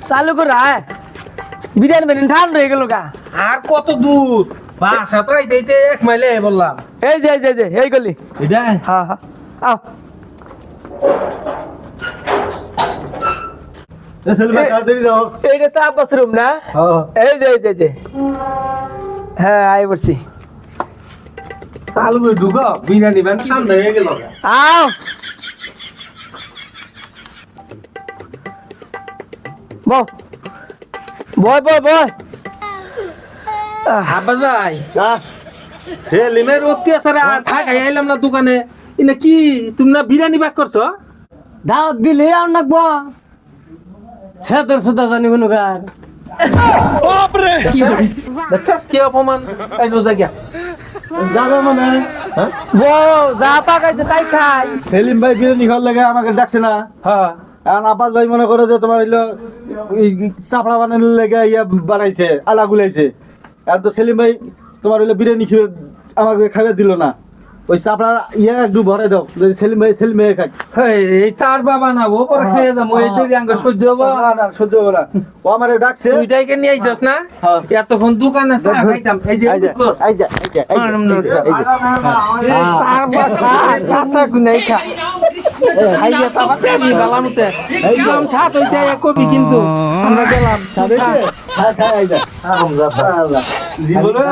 চালু করে আয় বিরিয়ানি বেরিন ঠান্ডা হয়ে গেল গা। আর কত দূর বাসা তো এইতে 1 মাইলে বললাম। এই যে এই যে এই যে এই গলি এটা হ্যাঁ হ্যাঁ আও এইটা তো আব্বাস রুম না? এই যে এই যে এই যে হ্যাঁ আই বলছি চালু করে ঢুকো বিরিয়ানি ব্যান ঠান্ডা হয়ে গেল। আও বল বয় বয় বয় আব্বাস ভাই সেলিমের অত্যাচার আর থাকাই আইলাম না দোকানে। ইনা কি তুমি না বিরিয়ানি বাক করছো? দাওয়াত দিলে আর নাকবো সেতর সুদা জানি কোনো গার দেখছ কি অপমান এই রোজা গিয়া যাবে মানে হ্যাঁ বউ যা পাকাইছে তাই খাই। সেলিম ভাই বিরিয়ানি খাওয়ার লাগে আমাকে ডাকছে না। হ্যাঁ আর আব্বাস ভাই মনে করে যে তোমার হইলো চাপড়া বানানোর লেগে ইয়া বানাইছে আলা গুলাইছে। আর তো সেলিম ভাই তোমার হইলো বিরিয়ানি খেয়ে আমাকে খাইয়ে দিল না। ওই চাপড়া ইয়া একটু ভরে দাও যদি সেলিম ভাই খাই। এই চার বাবা না ও পরে খেয়ে যাবো এই দেরি আঙ্গ সহ্য হবো না না সহ্য হবে না। ও আমারে ডাকছে। তুইটাইকে নিয়ে আইছস না? হ্যাঁ। এতক্ষণ দোকানে চা খাইতাম এই যে এই যে কর। এই যে এই যে এই যে চার বাবা কাঁচা গুনাই খা খাইয়া তাবাতে আমি বালামতে একদম ছাত হইছে কবি কিন্তু আমরা গেলাম খাই খাই এই যে জীবনে